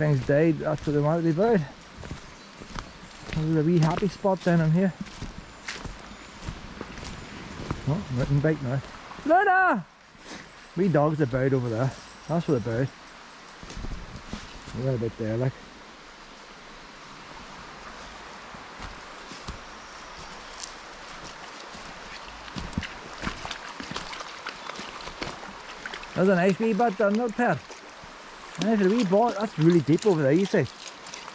everything's died, that's what they wanted to be buried. There's a wee happy spot down in here. Oh, mountain bike now. Luna! Wee dogs are buried over there. That's where they're buried. Right about there, like. There's a nice wee bit there, not Pat. Nice wee bot. That's really deep over there, you see.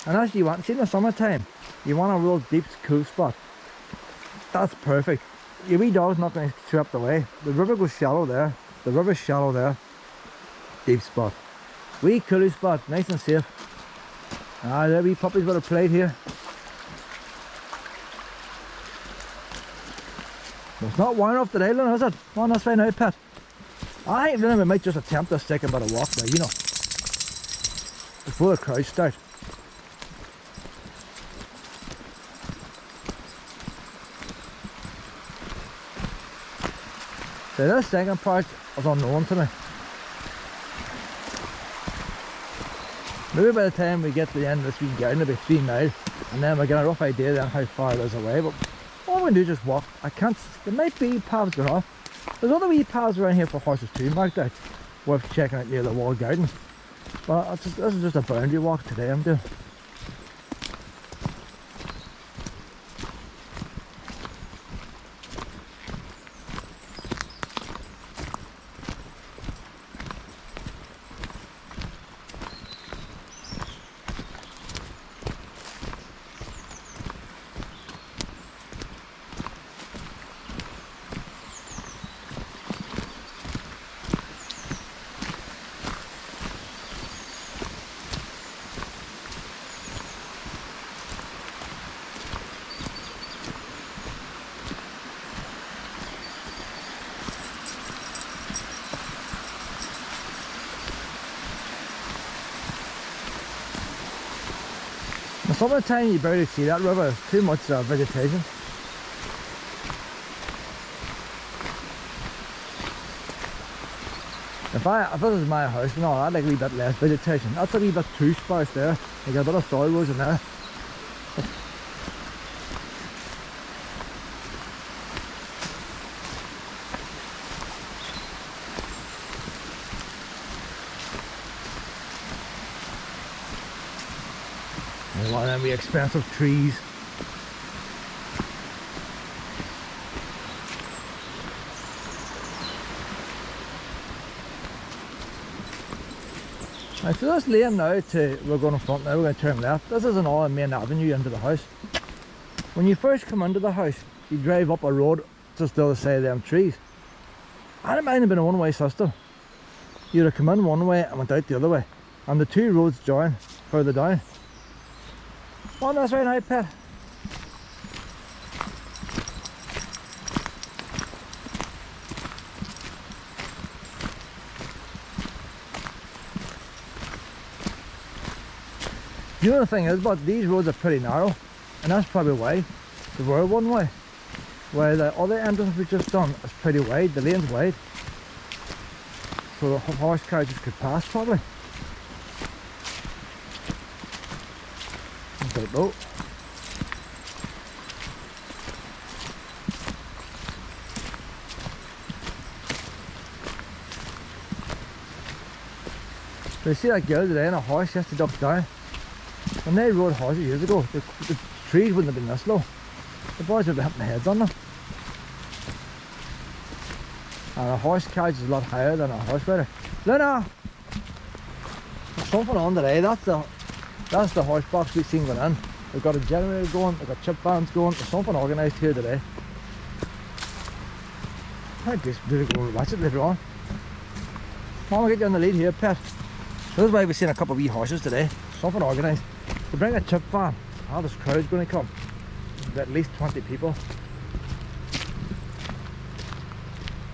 And as you want, see in the summertime, you want a real deep, cool spot. That's perfect. Your wee dog's not going to sweep away. The river goes shallow there. The river's shallow there. Deep spot. Wee coolie spot, nice and safe. Ah, there wee puppies would have played here. Well, it's not warm enough today, Lynn, is it? Come on, let's find out, Pat. I think then we might just attempt a second bit of walk there, you know, before the crowds start. So this second part is unknown to me. Maybe by the time we get to the end of this wee garden it'll be 3 miles, and then we'll get a rough idea then how far it is away. But all we can do is just walk. I can't, there might be paths going off. There's other wee paths around here for horses too marked out, worth checking out near the walled garden. But this is just a boundary walk today I'm doing. Some of the time you barely see that river, there's too much vegetation. If this was my house and all, I'd like a wee bit less vegetation. That's a wee bit too sparse there. You got a bit of soil rows in there. And a lot of them wee expensive trees. Right, so this lane now we're going in front now, we're going to turn left. This isn't all a main avenue into the house. When you first come into the house, you drive up a road just the other side of them trees. And it might have been a one-way system. You'd have come in one way and went out the other way. And the two roads join further down. Oh, that's right now, Pet. You know the thing is, but these roads are pretty narrow, and that's probably why they were one way. While the other entrance we've just done is pretty wide, the lane's wide. So the horse carriages could pass probably. I don't know. So you see that girl today in a horse, she has to duck down. When they rode horses years ago, the trees wouldn't have been this low. The boys would have hitting their heads on them. And a horse carriage is a lot higher than a horse rider. Luna! There's something on today. That's the horse box we've seen going in. They've got a generator going, they've got chip bands going. There's something organised here today. I might just do go watch it later on. Come on, we'll get you on the lead here, Pet. So this is why we've seen a couple of wee horses today. Something organised. To bring a chip van. Oh, this crowd's going to come. There's at least 20 people.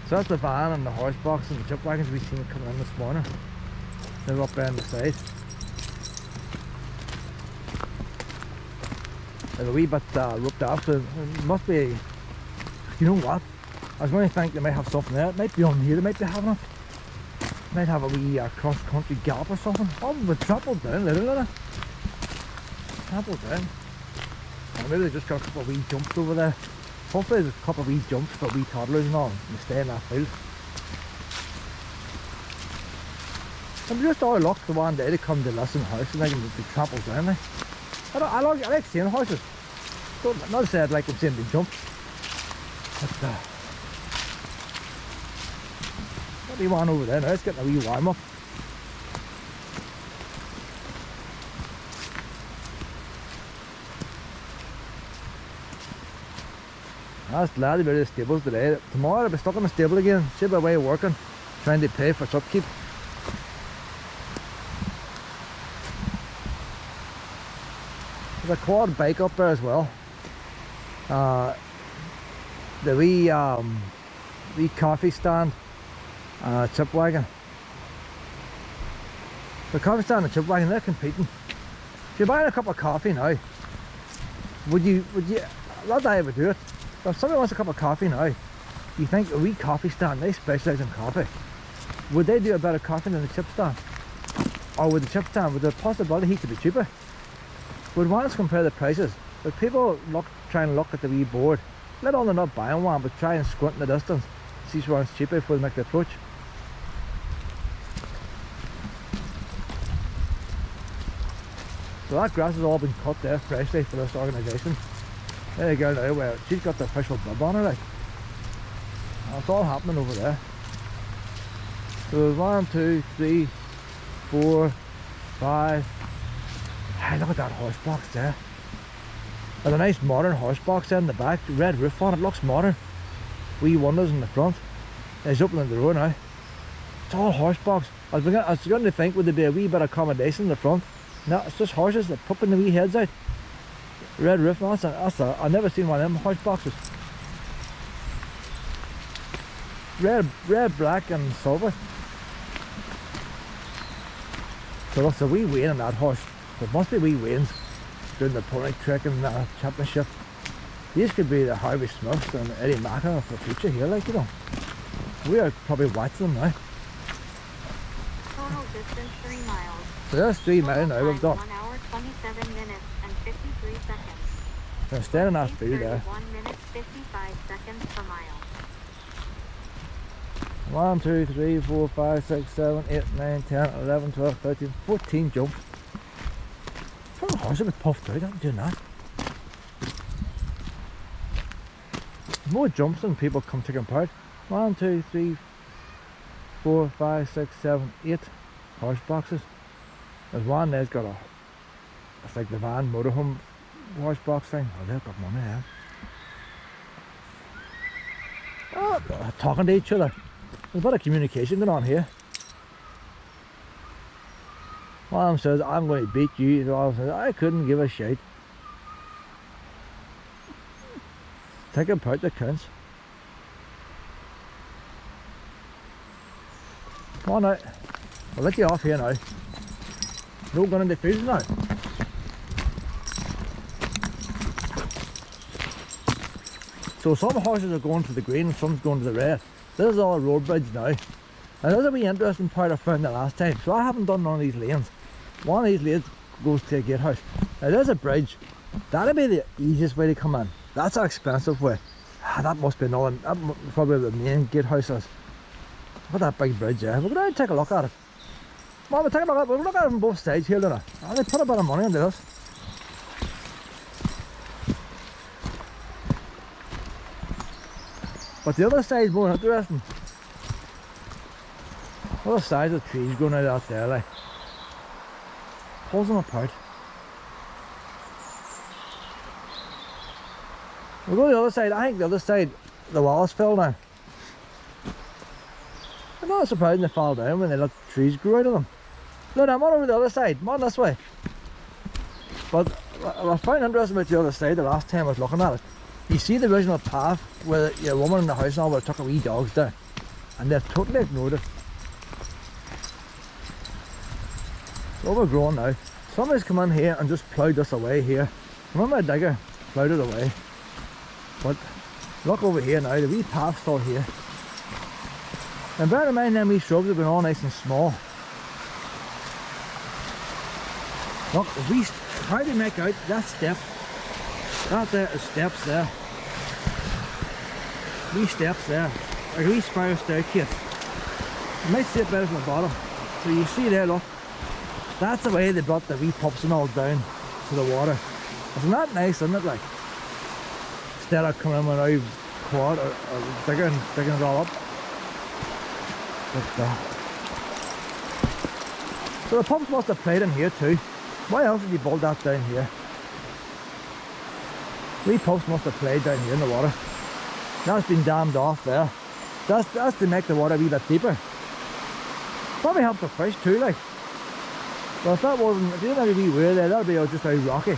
So that's the van and the horse box and the chip wagons we've seen coming in this morning. They're up there on the side. They're a wee bit roped off, so it must be, you know what? I was going to think they might have something there. It might be on here, they might be having it. Might have a wee cross-country gap or something. Oh, we've trampled down, literally. Trampled down. Or maybe they just got a couple of wee jumps over there. Hopefully there's a couple of wee jumps for wee toddlers and all, and stay in that field. I'm just all luck the one day to come to Lissan house and they can be trampled down there. I like seeing horses. Not to say I'd like them seeing them jump. But got me one over there now, it's getting a wee warm up. I was glad about the stables today. Tomorrow I'll be stuck in the stable again. Should be away working, trying to pay for its upkeep. There's a quad bike up there as well. The wee coffee stand, chip wagon. The coffee stand and chip wagon, they're competing. If you're buying a cup of coffee now, would you, not that I would do it, but if somebody wants a cup of coffee now, you think a wee coffee stand, they specialise in coffee. Would they do a better coffee than the chip stand? Or would the chip stand, would the possibility he could be cheaper? Would want us compare the prices, but people try and look at the wee board. Let on they're not buying one, but try and squint in the distance, see which one's cheaper before they make the approach. So that grass has all been cut there freshly for this organisation. There you go now, where she's got the official bib on her, like. It's all happening over there. So there's 1, 2, 3, 4, 5. Hey, look at that horse box there. There's a nice modern horse box there in the back, red roof on it, looks modern. Wee windows in the front. It's opening the road now. It's all horse box. I was beginning to think, would there be a wee bit of accommodation in the front? No, it's just horses that popping the wee heads out. Red roof on it, I've never seen one of them horse boxes. Red, black and silver. So that's a wee weigh on that horse. There must be wee weightings doing the pony trick and the championship. These could be the Harvey Smiths and Eddie Macker for the future here, like, you know. We are probably watching them now. Total distance 3 miles. So that's 3 miles now, we've done. 1 hour, 27 minutes and 53 seconds. So staying in that field there. 1 minute, 55 seconds per mile. 1, 2, 3, 4, 5, 6, 7, 8, 9, 10, 11, 12, 13, 14 jumps. The horse a bit puffed out, I'm doing that. More jumps than people come taking part. 1, 2, 3, 4, 5, 6, 7, 8 horse boxes. There's one there's got it's like the van motorhome horse box thing. Oh, they've got money there. Oh, they're talking to each other. There's a bit of communication going on here. One of them says, I'm going to beat you. The other says, I couldn't give a shit. Take a part that counts. Come on now. I'll let you off here now. No gun in the field now. So some horses are going to the green and some's going to the red. This is all a road bridge now. And there's a wee interesting part I found the last time. So I haven't done none of these lanes. One of these lanes goes to a gatehouse. Now there's a bridge. That'll be the easiest way to come in. That's an expensive way. That must be another, that probably the main gatehouse is. Look at that big bridge there. We're going to take a look at it. Well, we'll take a look at it. We'll look at it from both sides here, don't we? And they put a bit of money into this. But the other side's more interesting. The other side of the trees going out there, like. Pulls them apart. We'll go to the other side. I think the other side, the walls fell now. I'm not surprised they fall down when they let the trees grow out of them. Look, I'm on over the other side. I'm on this way. But what I found interesting about the other side the last time I was looking at it, you see the original path where your woman in the house now would have took her wee dogs down, and they've totally ignored it. It's overgrown now. Somebody's come in here and just ploughed this away here. Remember my digger ploughed it away. But look over here now, the wee path's still here. And bear in mind, them wee shrubs have been all nice and small. Look, how do you make out that step? That there is steps there. Wee steps there. Like a wee spiral staircase. You might see it better from the bottom. So you see there, look. That's the way they brought the wee pups and all down to the water. Isn't that nice, isn't it? Like, instead of coming in with a quad or digging it all up. So the pups must have played in here too. Why else did you build that down here? Wee pups must have played down here in the water. That's been dammed off there. That's to make the water a wee bit deeper. Probably helps the fish too, like. Well, if you didn't have a wee weir there, that'd be just very rocky.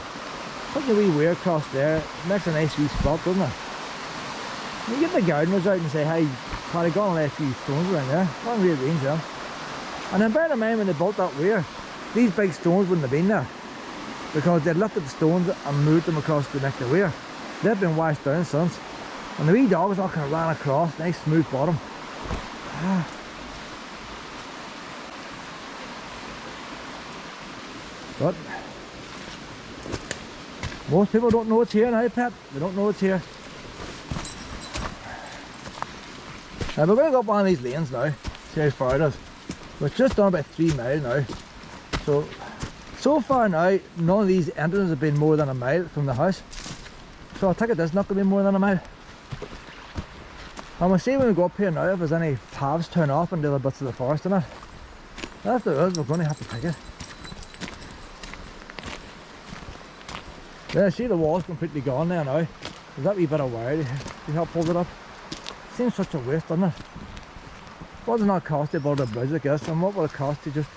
Putting a wee weir across there makes a nice wee spot, doesn't it? You get the gardeners out and say, hey, Paddy, go and lay a few stones around there. Not rearrange them. And then bear in mind, when they built that weir, these big stones wouldn't have been there, because they'd lifted the stones and moved them across to make the weir. They've been washed down since. And the wee dogs all kind of ran across, nice smooth bottom. But most people don't know it's here now, Pet. They don't know it's here. Now we're going to go up one of these lanes now, see how far it is. We're just done about 3 miles now. So far now, none of these entrances have been more than a mile from the house. So I take it that's not going to be more than a mile. And we'll see when we go up here now if there's any paths turn off into the bits of the forest in it. If there is, we're going to have to pick it. Yeah, see the wall's completely gone there now. There's that wee bit of wire to help hold it up. Seems such a waste, doesn't it? What does it not cost to build a bridge like this, and what will it cost to just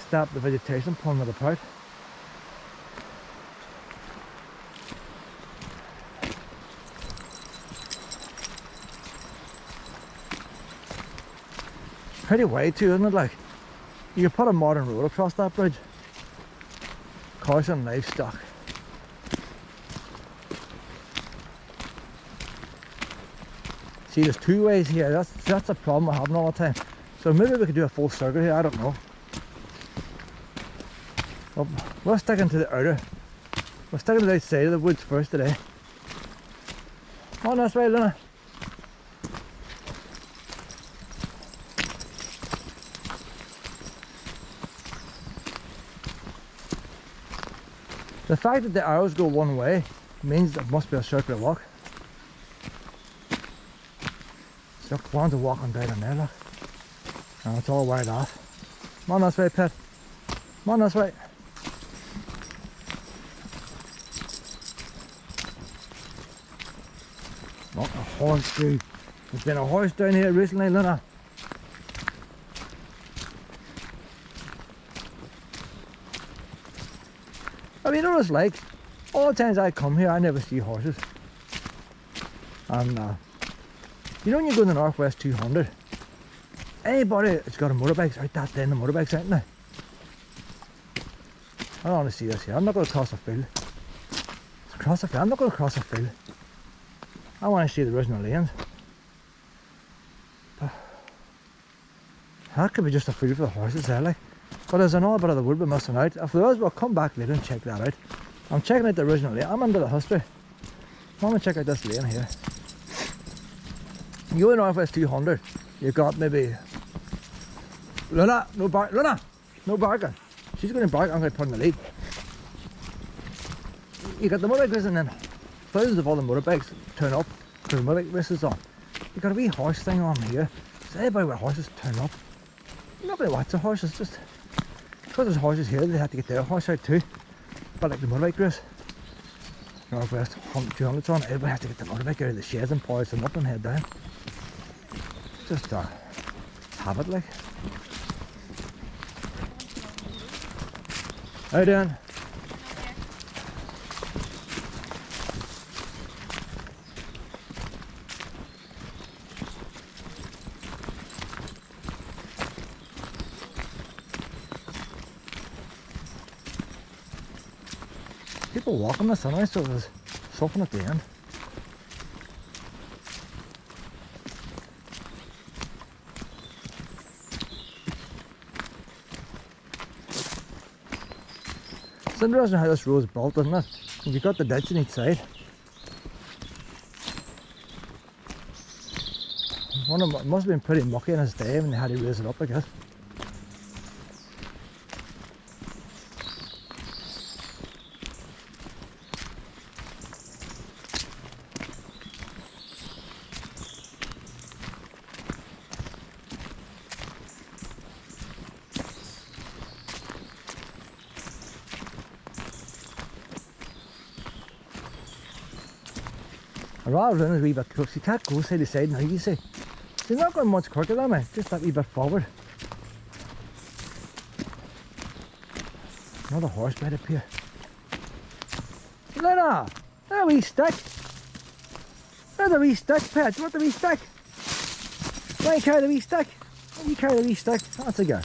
stop the vegetation pulling it apart? Pretty wide too, isn't it? Like, you could put a modern road across that bridge. Caution livestock. See, there's 2 ways here. That's a problem we're having all the time. So maybe we could do a full circle here, I don't know. Well, we're sticking to the outer. We're sticking to the outside of the woods first today. Oh, that's right, Luna. The fact that the arrows go one way means it must be a circular walk. So one's a walking down in there, look. And it's all wired off. Come on this way, Pet. Come on this way. Not a horse, dude. There's been a horse down here recently, Luna. I mean, you know what it's like? All the times I come here, I never see horses. And you know when you go to the Northwest 200, anybody that's got a motorbike's out that day in the motorbike's out now. I don't want to see this here. I'm not going to cross a field. I'm not going to cross a field. I want to see the original lanes. That could be just a field for the horses there, like. But there's another bit of the wood we're missing out. If there is, we'll come back later and check that out. I'm checking out the original lane. I'm into the history. I want to check out this lane here. You go in Northwest 200, you've got maybe... Luna, no bark. Luna, no barking. She's going to bark, I'm going to put in the lead. You got the motorbike races, and then thousands of other motorbikes turn up because the motorbike races on. You got a wee horse thing on here. So anybody with horses turn up. You're not going to watch the horses, just because there's horses here, they have to get their horse out too. But like the motorbike race, Northwest 200's on, everybody has to get the motorbike out of the sheds and polish them up and head down. Just have it, like. How you doing? People walking this anyway, so there's something at the end. interesting how this road is built, isn't it? You've got the ditch on each side. It must have been pretty mucky in his day when they had to raise it up, I guess. I'd rather run a wee bit close. You can't go side to side now, you see. You're not going much quicker than me, just that wee bit forward. Another horse bed up here. Lena! There's a wee stick! There's a wee stick, pet. Do you want the wee stick? Why don't you carry the wee stick? Why don't you carry the wee stick? That's a go.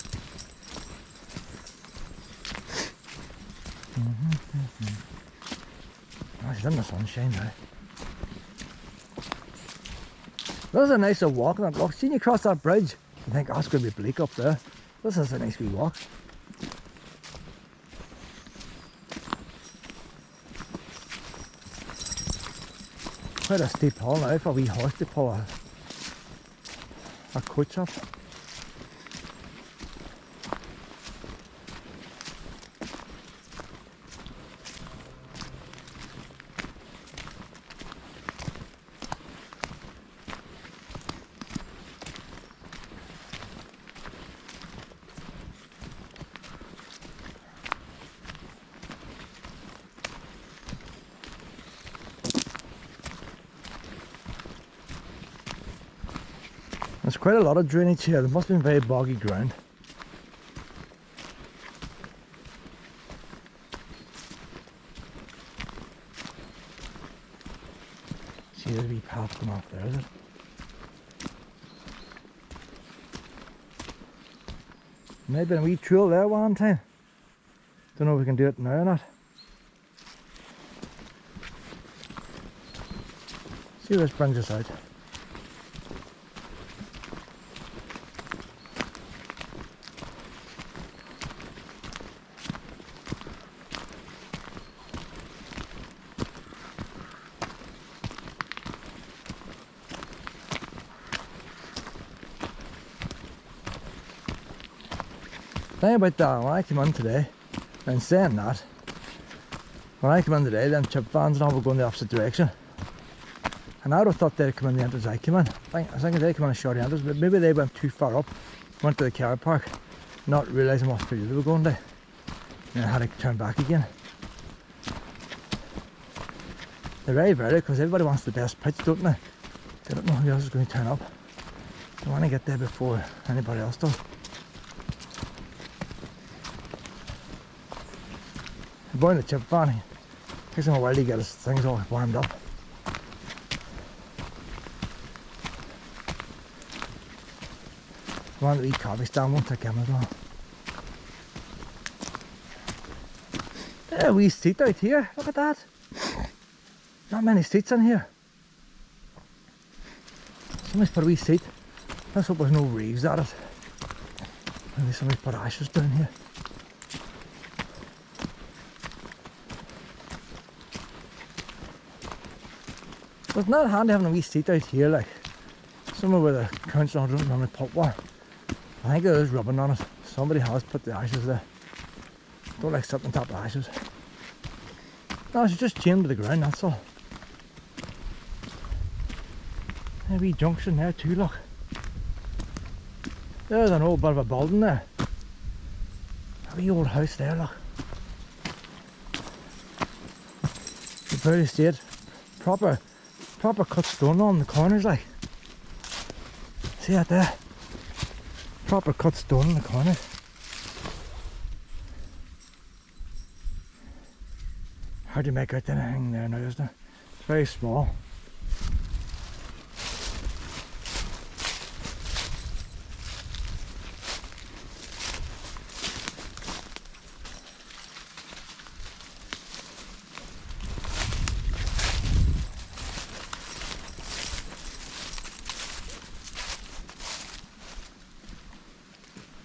Oh, she's in the sunshine now. This is a nicer walk in that look. Seeing you cross that bridge, you think, oh, it's going to be bleak up there. This is a nice wee walk. Quite a steep hill now for a wee horse to pull a coach up. There's quite a lot of drainage here. There must have been very boggy ground. See, there's a wee path coming off there, is it? Maybe a wee trail there one time. Don't know if we can do it now or not. See where this brings us out. Thing about that, when I came in today, and saying that, when I came in today, them chip vans and all were going the opposite direction. And I would have thought they'd come in the entrance I came in. I think they came in a short entrance, but maybe they went too far up, went to the car park, not realising what street they were going to, and I had to turn back again. They're very varied because everybody wants the best pitch, don't they? They don't know who else is going to turn up. They want to get there before anybody else does. Burn the chip van. It takes him a while to get his things all warmed up. One of the wee coffee stand won't take him as well. There's a wee seat out here. Look at that. Not many seats in here. Somebody's put a wee seat. Let's hope there's no reeves at it. Maybe somebody put ashes down here. But it's not handy having a wee seat out here, like somewhere where the council don't normally put one. I think there is rubbing on it. Somebody has put the ashes there. Don't like sitting on top of ashes. No, it's just chained to the ground, that's all. A wee junction there too, look. There's an old bit of a building there. A wee old house there, look. You barely see it. Proper cut stone on the corners, like. See that there? Proper cut stone in the corners. Hard to make out anything there now, isn't it? It's very small.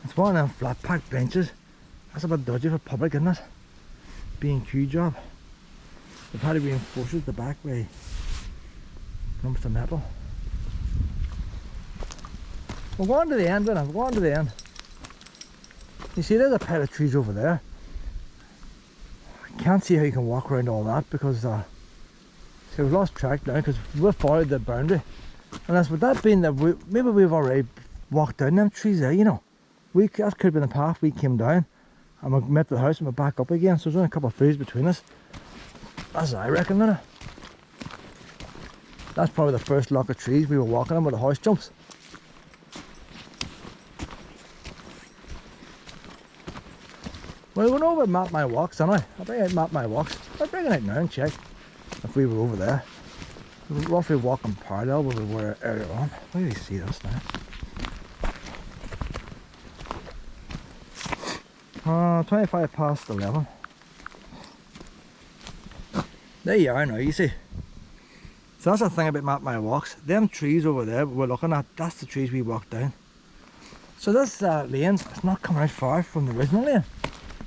It's one of them flat packed benches. That's a bit dodgy for public, isn't it? B&Q job. They've had to reinforce it the back way. Lumps of metal. We're going to the end, we're going to the end. You see, there's a pile of trees over there. I can't see how you can walk around all that because see, we've lost track now because we've followed the boundary. Unless with that being that maybe we've already walked down them trees there, you know. That could have been the path we came down and we met the house and we're back up again. So there's only a couple of fields between us. That's what I reckon, isn't it? That's probably the first lock of trees we were walking on with the horse jumps. Well, we know about Map My Walks, don't I? I'll bring out Map My Walks. I'll bring it out now and check if we were over there. We were roughly walking parallel where we were earlier on. Where do you see this now? 25 past 11. There you are now, you see. So that's the thing about Map My Walks. Them trees over there we're looking at, that's the trees we walked down. So this lane, it's not coming out far from the original lane,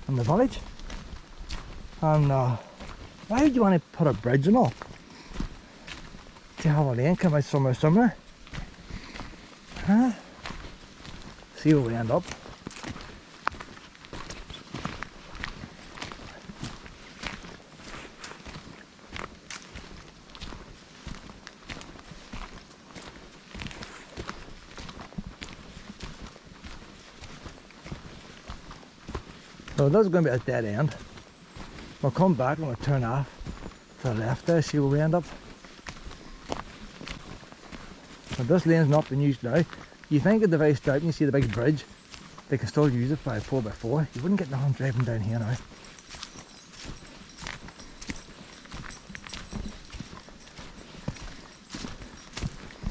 from the village. And why would you want to put a bridge and all? To have a lane come out somewhere similar? Huh? See where we end up. So this is going to be a dead end. We'll come back and we'll turn off to the left there, see where we end up. So this lane's not been used now. You think at the very start when you see the big bridge, they can still use it by a 4x4. You wouldn't get nothing driving down here now.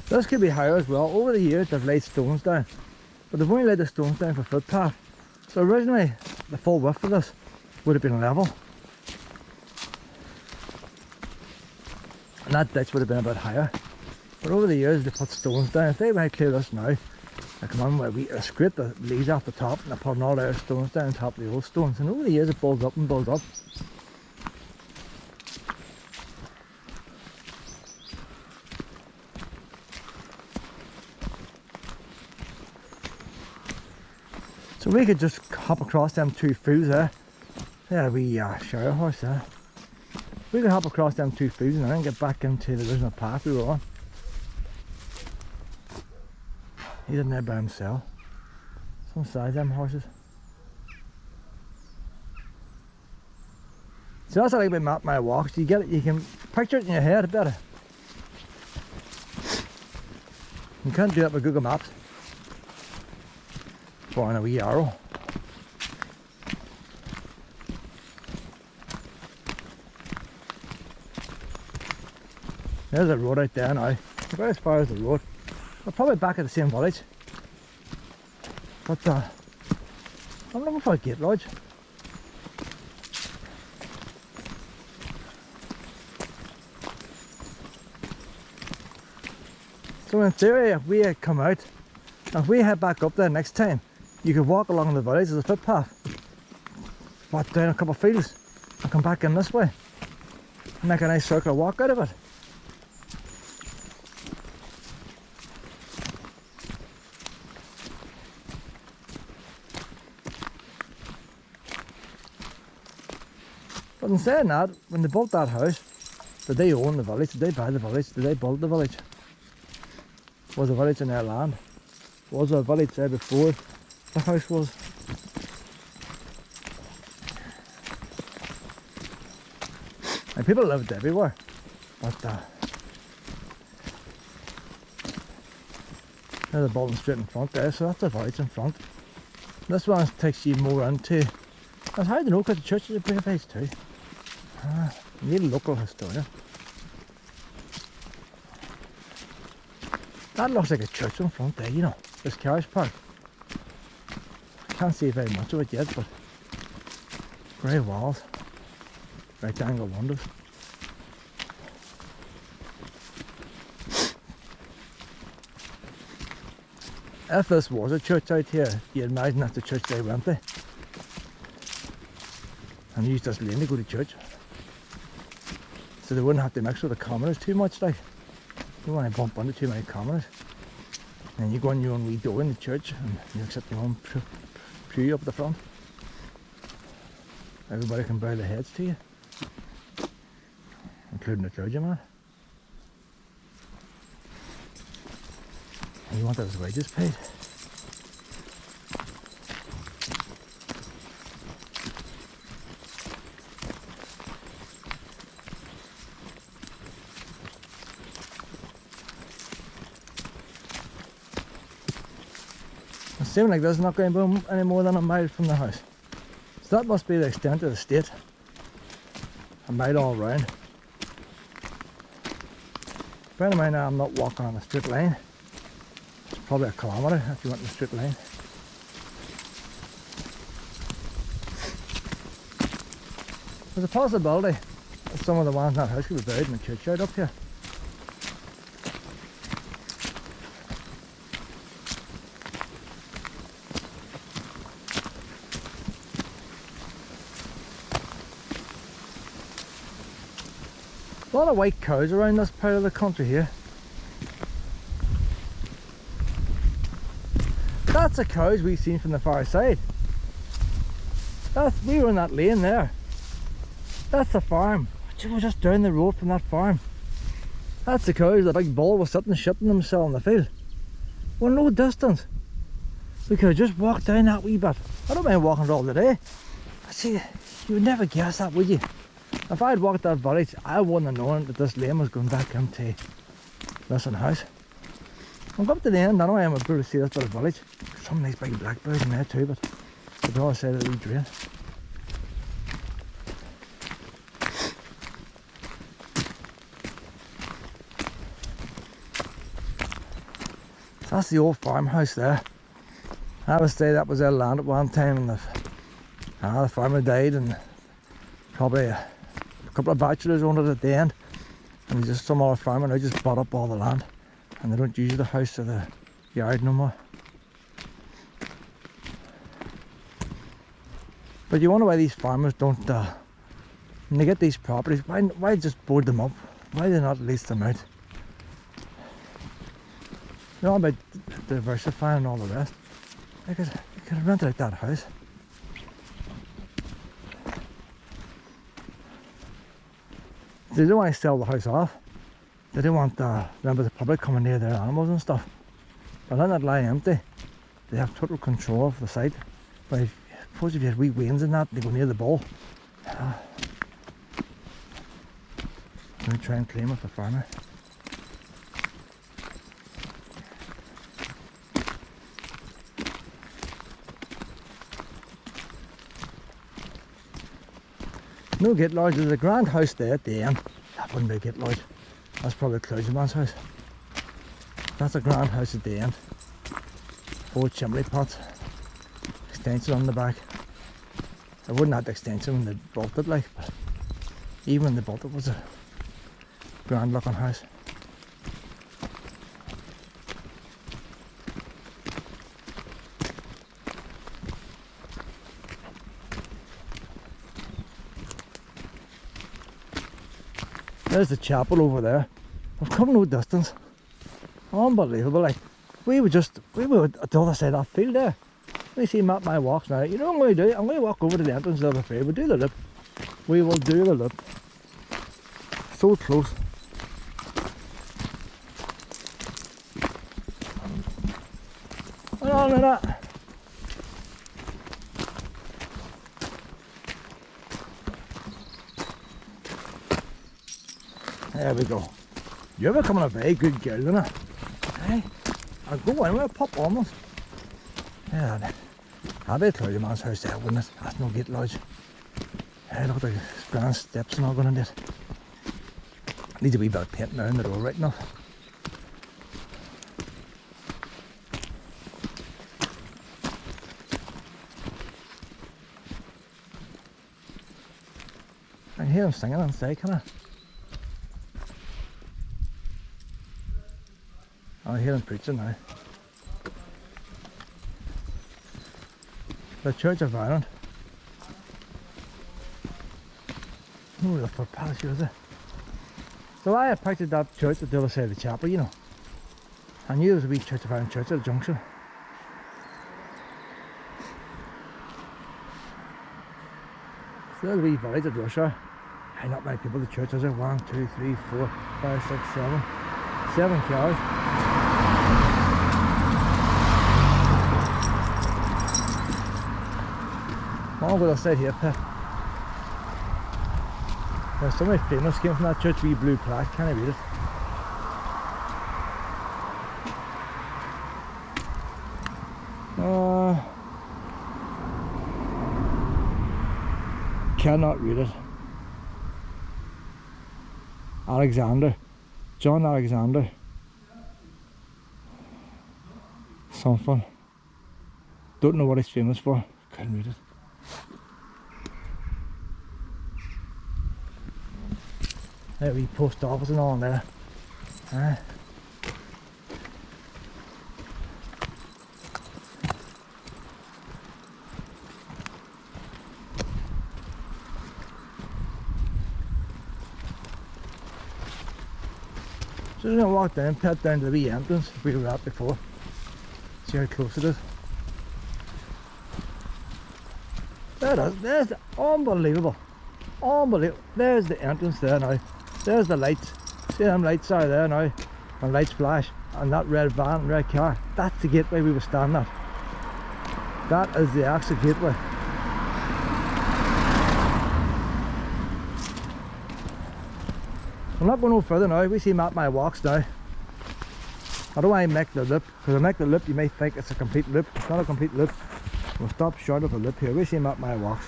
This could be higher as well. Over the years they've laid stones down, but they've only laid the stones down for footpath. So originally the full width of this would have been level, and that ditch would have been a bit higher. But over the years they put stones down. If they might clear this now, they come on where we scrape the leaves off the top and they put all their stones down on top of the old stones, and over the years it builds up and builds up. So we could just hop across them two fields there. Yeah, we shower horse there. We could hop across them two fields and then get back into the original path we were on. He's in there by himself. Some size them horses. So that's what I like about Map My Walks. You get it, you can picture it in your head better. You can't do that with Google Maps. On a wee arrow. There's a road out there now. About as far as the road. We're probably back at the same village. But I'm looking for a gate lodge. So in theory, if we had come out, if we head back up there next time, you could walk along the village as a footpath, walk down a couple of fields and come back in this way and make a nice circular walk out of it. But in saying that, when they built that house, did they own the village? Did they buy the village? Did they build the village? Was the village in their land? Was there a village there before the house was? And people lived everywhere, but there's a building straight in front there, so that's a village in front. This one takes you more into, that's hard to know because the church is a big place too. You need a local historian. That looks like a church in front there, you know, this carriage park. I can't see very much of it yet, but grey walls, right angle windows. If this was a church out here, you'd imagine that's the church they went to. and use this lane to go to church. So they wouldn't have to mix with the commoners too much, like. You don't want to bump into too many commoners. And you go in your own wee door in the church and you accept your own pew up the front. Everybody can bow their heads to you, including the clergyman. And you want those wages paid. It seems like there's not going to be any more than a mile from the house. So that must be the extent of the state. A mile all round. Bear in mind now I'm not walking on a straight line. It's probably a kilometre if you went in a straight line. There's a possibility that some of the ones in that house could be buried in the churchyard up here. A lot of white cows around this part of the country here. That's the cows we've seen from the far side. We were in that lane there. That's the farm. We're just down the road from that farm. That's the cows. The big bull was sitting shitting themselves in the field. We're no distance. We could have just walked down that wee bit. I don't mind walking it all the day. See, you would never guess that, would you? If I had walked that village, I wouldn't have known that this lane was going back into Lissan house. I'm up to the end anyway. I'm able to see this bit of village. Some nice big blackbirds in there too, but the other side of the wee drain. That's the old farmhouse there. I would say that was their land at one time, and the farmer died, and probably a couple of bachelors owned it at the end, and just some other farmer now just bought up all the land, and they don't use the house or the yard no more. But you wonder why these farmers don't, when they get these properties, why just board them up? Why do they not lease them out? You know about diversifying and all the rest. They could have rented out that house. They don't want to sell the house off. They don't want members of the public coming near their animals and stuff. But letting it lie empty, they have total control of the site. But suppose if you had wee wains in that, they go near the bull. They try and claim it for farmer. No gate lodge. There's a grand house there at the end. That wouldn't be a gate lodge. That's probably a clergyman's house. That's a grand house at the end. 4 chimney pots. Extension on the back. I wouldn't have the extension when they built it, like, but even when they built it, was a grand looking house. There's the chapel over there. We've come no distance. Unbelievable, like. We were at the other side of that field there. Let me see my walks now. You know what I'm going to do? I'm going to walk over to the entrance of the field. We'll do the loop. We will do the loop. So close. And on to that. There we go. You're becoming a very good girl, innit? Hey, I'll go anywhere, pop almost. Yeah, that'd be a clergyman's house there, wouldn't it? That's no gate lodge. Hey, look at the grand steps and all going in there. Needs a wee bit of paint now in the door, right enough. I can hear them singing inside, can I? I hear them preaching now. The Church of Ireland. No real footpath, is there? So I had pictured that church at the other side of the chapel, you know. I knew there was a wee church of Iron Church at the junction. So there's a wee village at Russia. Hey, not many people at the church, is there? 1, 2, 3, 4, 5, 6, 7. 7 cars. I'm going to sit here, Pip. There's somebody famous came from that church, wee blue plaque, can I read it? Cannot read it. Alexander. John Alexander. Something. Don't know what he's famous for. Couldn't read it. There we post office and all in there. So we're going to walk down, pet down to the wee entrance we were at before. See how close it is. There it is, there's the, unbelievable. Unbelievable. There's the entrance there now. There's the lights. See them lights are there now. And lights flash. And that red van, red car. That's the gateway we were standing at. That is the actual gateway. I'm not going no further now. We see Map My Walks now. I don't want to make the loop, because I make the loop you may think it's a complete loop. It's not a complete loop. We'll stop short of a loop here. We see Map My Walks.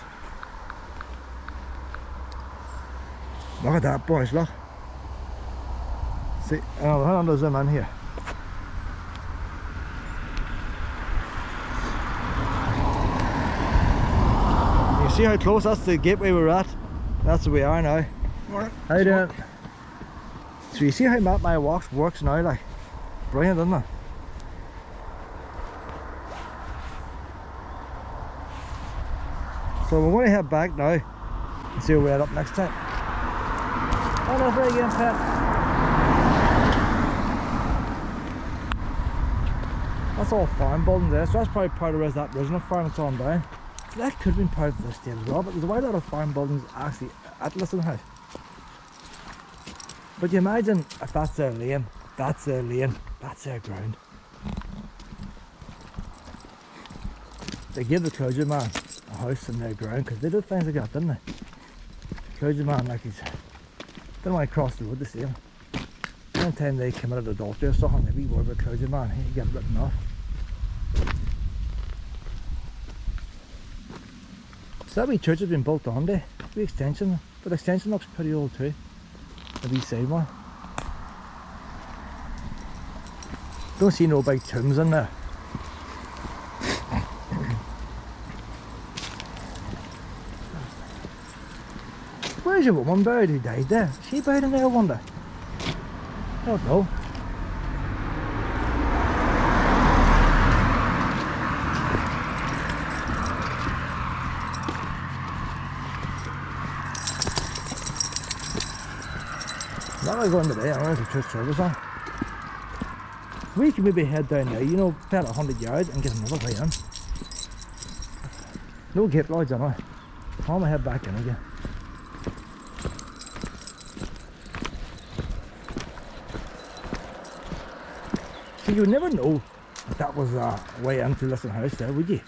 Look at that, boys, look. See, I'll hand on to zoom in here. You see how close? That's the gateway we're at. That's where we are now. Alright. How you doing? So you see how Map My Walks works now, like, brilliant, isn't it? So we're going to head back now and see where we head up next time. Oh no, very again, Pat. That's all farm buildings there, so that's probably part of that original farm that's on down. So that could have been part of the estate as well, but there's a wide lot of farm buildings actually at Lissan House. But you imagine if that's their lane, that's their lane, that's their ground. They gave the clergyman a house in their ground because they did things like that, didn't they? The clergyman, like, he's didn't want to cross the road to see him. One time they committed adultery or something, maybe were with a clergyman, he got written off. So that wee church has been built on there, the extension, but the extension looks pretty old too. The wee side one. Don't see no big tombs in there. Where's your woman buried who died there? Is she buried in there, I wonder? I don't know. Not like going today, I don't know if church service on. We can maybe head down there, you know, about 100 yards and get another way in. No gate lodge on it. I'm gonna head back in again. So you would never know that was a way into Lissan House there, would you?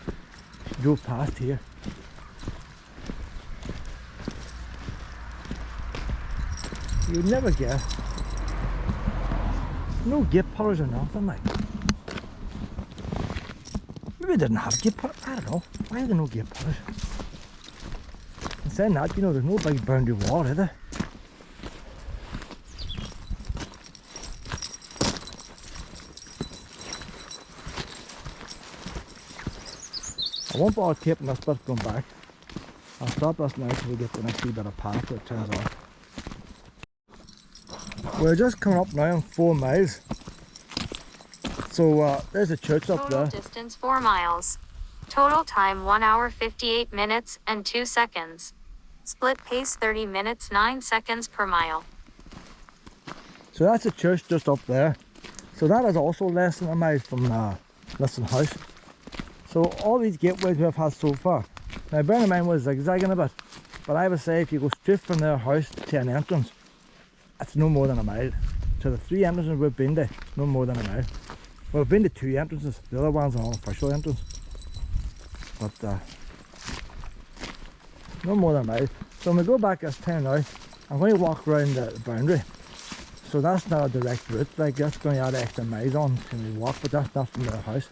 You drove past here. You'd never guess. No gate pullers or nothing, like. Maybe they didn't have gate pullers, I don't know. Why are there no gate pullers? And saying that, you know, there's no big boundary wall, is there? I won't bother taping this bit going back. I'll stop this now until we get the next wee bit of path where it turns off. We're just coming up now on 4 miles. So there's a church up there. Total distance 4 miles. Total time 1 hour 58 minutes and 2 seconds. Split pace 30 minutes 9 seconds per mile. So that's a church just up there. So that is also less than a mile from Lissan house. So all these gateways we've had so far. Now bear in mind we're zigzagging a bit, but I would say if you go straight from their house to an entrance, it's no more than a mile. To the 3 entrances we've been to, no more than a mile. Well, we've been to 2 entrances, the other one's an unofficial entrance. But no more than a mile. So when we go back this time now, I'm going to walk around the boundary. So that's not a direct route, like that's going to add extra miles on when we walk, but that's not from their house.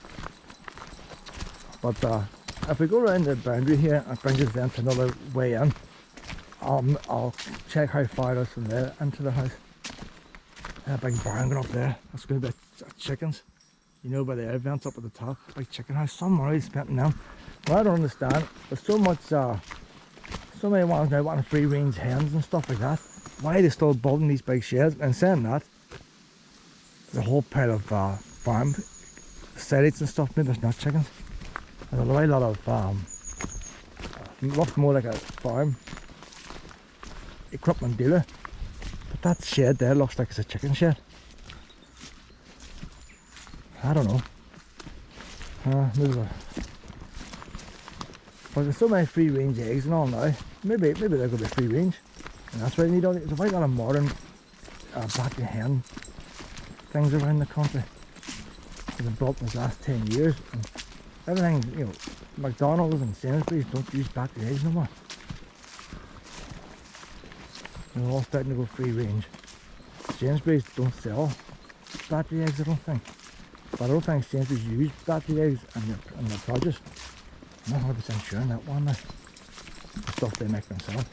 But if we go around the boundary here, it brings us then to another way in. I'll check how far it is from there into the house. A big barn going up there, that's going to be chickens. You know, by the air vents up at the top, big chicken house. Some already spent in them. Well, I don't understand. There's so much, so many ones now wanting free range hens and stuff like that. Why are they still building these big sheds? And saying that, the whole pile of farm silage and stuff, maybe it's not chickens. There's a lot of, looks more like a farm equipment dealer. But that shed there looks like it's a chicken shed. I don't know. But there's so many free range eggs and all now. Maybe they're going to be free range. And that's why they need all these. There's a lot of modern battery hen things around the country. They've built in the last 10 years. And everything, you know, McDonald's and Sainsbury's don't use battery eggs no more. They're all starting to go free range. Sainsbury's don't sell battery eggs, I don't think. But I don't think Sainsbury's use battery eggs in their produce. I'm not 100% sure on that one now. The stuff they make themselves.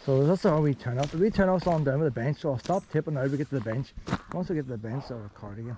So that's how we turn up. The wee turn off's on down with the bench, so I'll stop tipping now we get to the bench. Once we get to the bench, I'll record again.